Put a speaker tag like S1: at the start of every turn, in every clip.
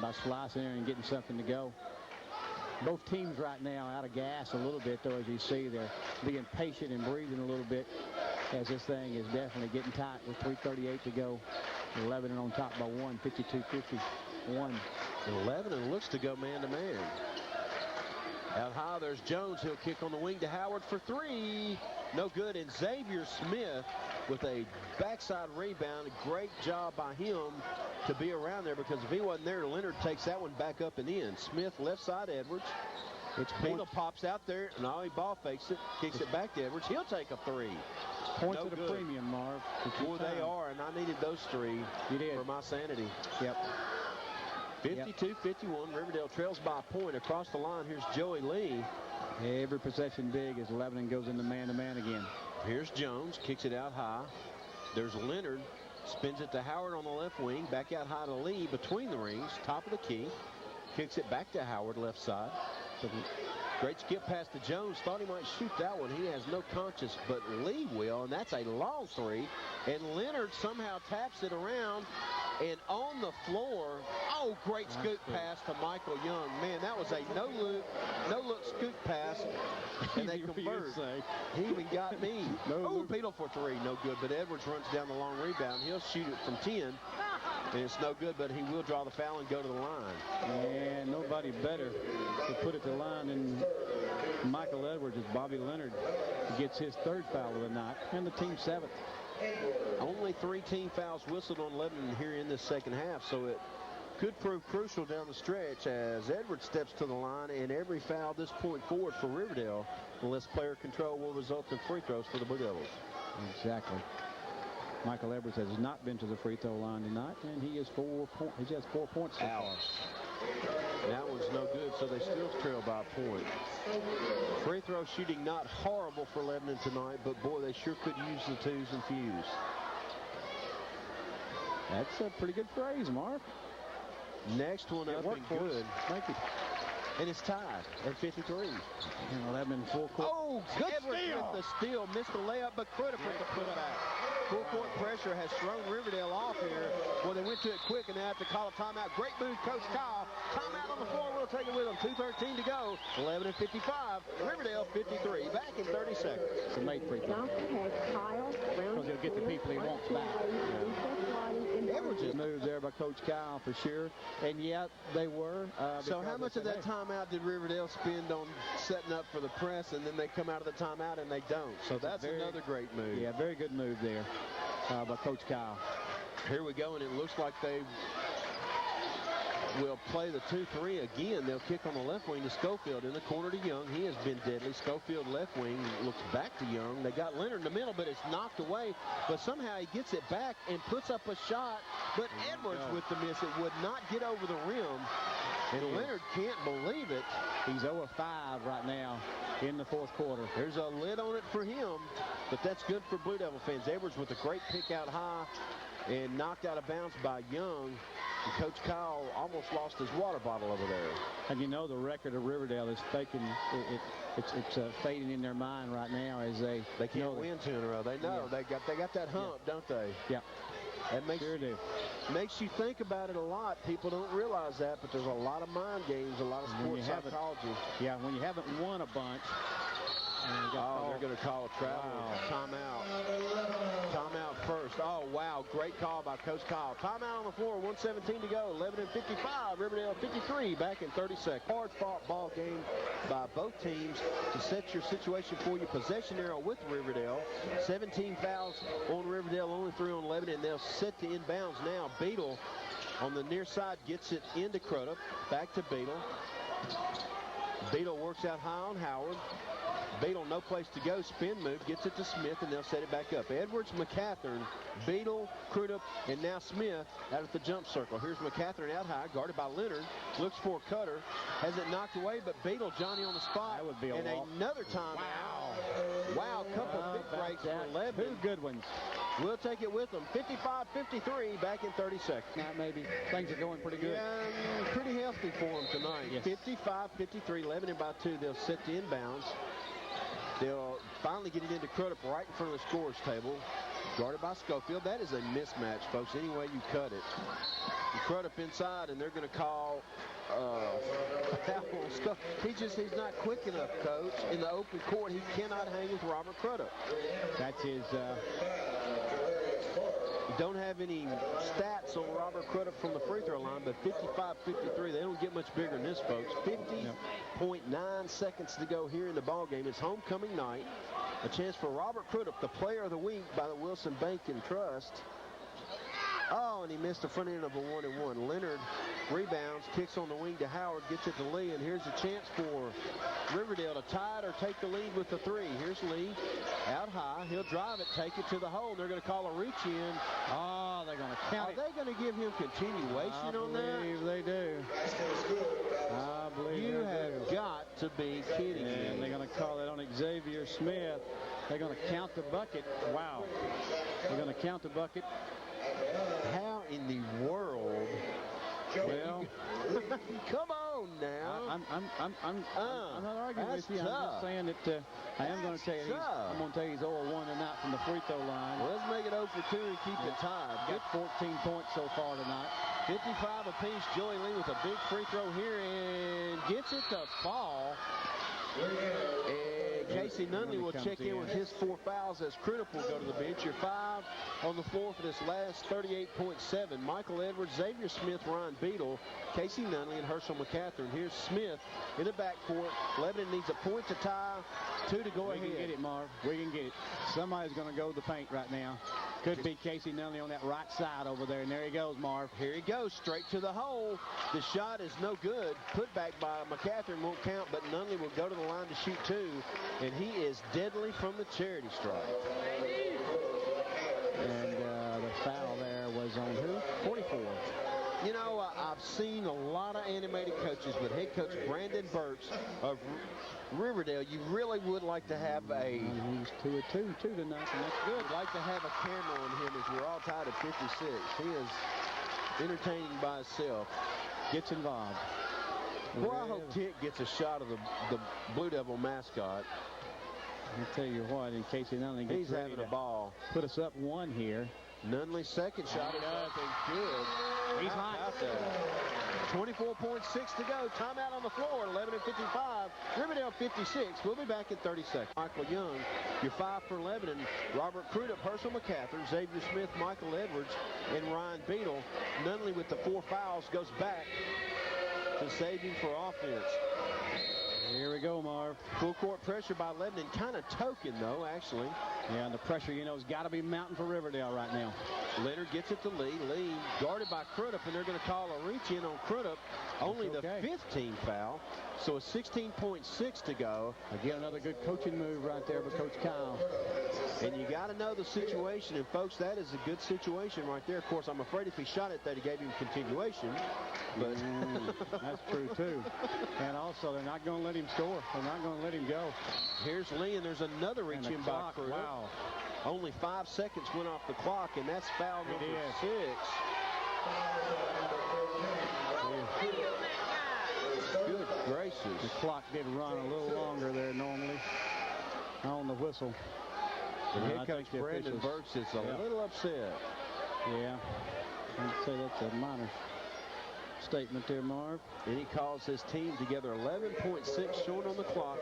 S1: by slicing in and getting something to go. Both teams right now out of gas a little bit, though, as you see. They're being patient and breathing a little bit as this thing is definitely getting tight with 3:38 to go. Lebanon on top by 1, 52-51.
S2: 11 looks to go man-to-man. Out high, there's Jones. He'll kick on the wing to Howard for 3. No good. And Xavier Smith with a backside rebound. Great job by him to be around there, because if he wasn't there, Leonard takes that one back up and in. Smith left side, Edwards. It's Beadle pops out there. No, he ball fakes it. Kicks it back to Edwards. He'll take a 3.
S1: Points at a premium, Marv.
S2: Boy, they are, and I needed those 3 for my sanity.
S1: Yep.
S2: 52-51. Riverdale trails by a point. Across the line, here's Joey Lee.
S1: Every possession big as Lebanon goes into man-to-man again.
S2: Here's Jones. Kicks it out high. There's Leonard. Spins it to Howard on the left wing. Back out high to Lee between the rings. Top of the key. Kicks it back to Howard left side. Great skip pass to Jones. Thought he might shoot that one. He has no conscience, but Lee will, and that's a long 3. And Leonard somehow taps it around, and on the floor, oh, great scoop pass to Michael Young. Man, that was a no-look scoop pass, and they convert. He even got me. Oh, Beadle for 3, no good, but Edwards runs down the long rebound. He'll shoot it from 10, and it's no good, but he will draw the foul and go to the line.
S1: And nobody better to put it to the line than Michael Edwards as Bobby Leonard gets his 3rd foul of the night and the team 7th.
S2: Only 3 team fouls whistled on Lebanon here in this second half, so it could prove crucial down the stretch as Edwards steps to the line, and every foul this point forward for Riverdale, unless player control, will result in free throws for the Blue Devils.
S1: Exactly. Michael Edwards has not been to the free throw line tonight, and he has 4 points so far.
S2: That one's no good, so they still trail by a point. Free throw shooting not horrible for Lebanon tonight, but boy, they sure could use the 2s and fews.
S1: That's a pretty good phrase, Mark.
S2: Next one up and good.
S1: Thank you.
S2: And it's tied at 53.
S1: And Lebanon full court.
S2: Oh, good steal. With the steal. Missed the layup, but Crudup with the putback. Full court pressure has thrown Riverdale off here. Well, they went to it quick, and they have to call a timeout. Great move, Coach Kyle. Timeout on the floor. We'll take it with them. 2:13 to go. 11-55. Riverdale 53. Back in 30 seconds.
S1: It's a late free throw. Because he'll get the people he wants back. Edwards' move there by Coach Kyle for sure. And yet they were.
S2: So how much of that timeout did Riverdale spend on setting up for the press, and then they come out of the timeout and they don't? So that's another great move.
S1: Yeah, very good move there by Coach Kyle.
S2: Here we go, and it looks like they will play the 2-3 again. They'll kick on the left wing to Schofield. In the corner to Young. He has been deadly. Schofield left wing looks back to Young. They got Leonard in the middle, but it's knocked away. But somehow he gets it back and puts up a shot. But Edwards with the miss. It would not get over the rim. And Leonard can't believe it.
S1: He's 0 of 5 right now in the 4th quarter.
S2: There's a lid on it for him, but that's good for Blue Devil fans. Edwards with a great pick out high and knocked out of bounds by Young. And Coach Kyle almost lost his water bottle over there.
S1: And you know the record of Riverdale is faking. It's fading in their mind right now as they
S2: can't win 2 in a row. They know they got that hump, don't they?
S1: Yeah.
S2: That makes you think about it a lot. People don't realize that, but there's a lot of mind games, a lot of sports psychology.
S1: Yeah, when you haven't won a bunch.
S2: They're going to call a travel. Timeout. Timeout first. Oh, wow. Great call by Coach Kyle. Timeout on the floor. 1:17 to go. 11-55. Riverdale 53. Back in 30 seconds. Hard-fought ball game by both teams to set your situation for you. Possession arrow with Riverdale. 17 fouls on Riverdale. Only 3 on Lebanon. And they'll set to inbounds now. Beadle on the near side gets it into Crudup. Back to Beadle. Beadle works out high on Howard. Beadle, no place to go. Spin move, gets it to Smith, and they'll set it back up. Edwards, McCathern, Beadle, Crudup, and now Smith out at the jump circle. Here's McCathern out high, guarded by Leonard. Looks for Cutter. Has it knocked away, but Beadle, Johnny on the spot.
S1: That would be
S2: and another timeout. Wow, couple big breaks for Lebanon.
S1: 2 good ones.
S2: We'll take it with them. 55-53, back in 30 seconds.
S1: Now maybe things are going pretty good.
S2: Yeah, pretty healthy for them tonight.
S1: Yes.
S2: 55-53, Lebanon by 2. They'll set the inbounds. They'll finally get it into Crudup right in front of the scorer's table. Guarded by Schofield. That is a mismatch, folks, any way you cut it. Crudup inside, and they're going to call he's not quick enough, Coach. In the open court, he cannot hang with Robert Crudup.
S1: That's his...
S2: Don't have any stats on Robert Crudup from the free throw line, but 55-53. They don't get much bigger than this, folks. 50.9 seconds to go here in the ball game. It's homecoming night. A chance for Robert Crudup, the player of the week by the Wilson Bank and Trust. Oh, and he missed the front end of a 1-and-1. Leonard rebounds, kicks on the wing to Howard, gets it to Lee, and here's a chance for Riverdale to tie it or take the lead with the three. Here's Lee out high. He'll drive it, take it to the hole, and they're going to call a reach in.
S1: Oh, they're going to count it.
S2: Are they going to give him continuation on that?
S1: I believe they do. I believe
S2: you have got to be kidding me.
S1: And they're going to call it on Xavier Smith. They're going to count the bucket. Wow. They're going to count the bucket.
S2: How in the world?
S1: Well,
S2: come on now.
S1: I'm not arguing with you. I'm just saying that I am going to tell you. I'm going to tell you he's 0-1 tonight from the free throw line.
S2: Well, let's make it 0 for 2 and keep it tied.
S1: Got 14 points so far tonight.
S2: 55 apiece. Joey Lee with a big free throw here and gets it to fall. And Casey Nunley will check in with his 4 fouls as Crudup will go to the bench. Your 5 on the floor for this last 38.7. Michael Edwards, Xavier Smith, Ryan Beadle, Casey Nunley, and Herschel McCatherine. Here's Smith in the backcourt. Lebanon needs a point to tie, 2 to go ahead.
S1: We can get it, Marv. We can get it. Somebody's going to go to the paint right now. Could be Casey Nunley on that right side over there, and there he goes, Marv.
S2: Here he goes, straight to the hole. The shot is no good. Put back by McCatherine won't count, but Nunley will go to the line to shoot 2, and he is deadly from the charity stripe.
S1: And the foul there was on who? 44.
S2: You know, I've seen a lot of animated coaches, but head coach Brandon Burks of Riverdale, you really would like to have a...
S1: He's 2 of 2 tonight, and that's good.
S2: Like to have a camera on him as we're all tied at 56. He is entertaining by himself.
S1: Gets involved.
S2: Boy, I hope Tick gets a shot of the Blue Devil mascot.
S1: I'll tell you what, in Casey Nunley gets
S2: He's having a ball.
S1: Put us up 1 here.
S2: Nunley's second shot is up and good.
S1: He's hot.
S2: 24.6 to go. Timeout on the floor. 11:55. Riverdale 56. We'll be back in 30 seconds. Michael Young, your 5 for Lebanon. Robert Crudup, Herschel McCatherine, Xavier Smith, Michael Edwards, and Ryan Beadle. Nunley with the 4 fouls goes back to saving for offense.
S1: Here we go, Marv.
S2: Full court pressure by Lebanon. Kind of token, though, actually.
S1: Yeah, and the pressure, you know, has got to be mounting for Riverdale right now.
S2: Leonard gets it to Lee. Lee guarded by Crudup, and they're going to call a reach-in on Crudup. Only the 15th foul, so a 16.6 to go.
S1: Again, another good coaching move right there by Coach Kyle.
S2: And you got to know the situation, and folks, that is a good situation right there. Of course, I'm afraid if he shot it that he gave him continuation. But
S1: that's true, too. And also, they're not going to let him score. They're not going to let him go.
S2: Here's Lee, and there's another reach-in by Crudup.
S1: Wow.
S2: Only 5 seconds went off the clock, and that's foul number 6. Good gracious.
S1: The clock did run a little longer there normally on the whistle.
S2: And head coach Brandon Burks is a little upset.
S1: Yeah. I'd say that's a minor statement there, Marv.
S2: And he calls his team together. 11.6 short on the clock.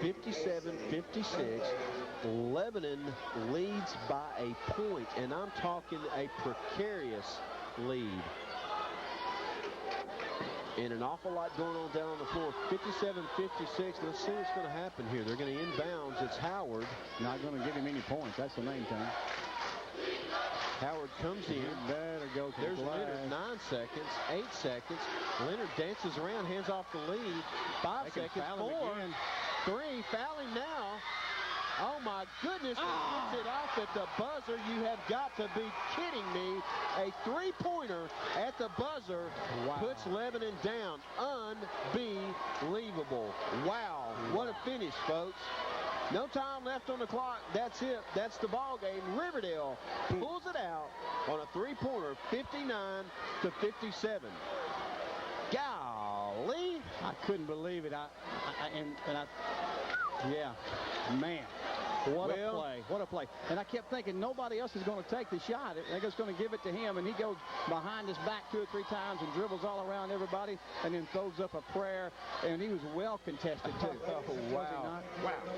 S2: 57-56. Lebanon leads by a point, and I'm talking a precarious lead. And an awful lot going on down on the floor. 57-56. Let's see what's going to happen here. They're going to inbounds. It's Howard.
S1: Not going to give him any points. That's the main thing.
S2: Howard comes in.
S1: Better go to
S2: There's Leonard. 9 seconds. 8 seconds. Leonard dances around, hands off the lead. 5 seconds. 4. 3. Fouling now. Oh, my goodness. He gets it off at the buzzer. You have got to be kidding me. A 3-pointer at the buzzer puts Lebanon down. Unbelievable. Wow. What a finish, folks. No time left on the clock. That's it. That's the ball game. Riverdale pulls it out on a 3-pointer, 59-57. Golly.
S1: I couldn't believe it. Yeah, man. What a play. What a play. And I kept thinking nobody else is going to take the shot. They're just going to give it to him, and he goes behind his back 2 or 3 times and dribbles all around everybody and then throws up a prayer, and he was well contested, too.
S2: Oh, wow.
S1: Was he not?
S2: Wow.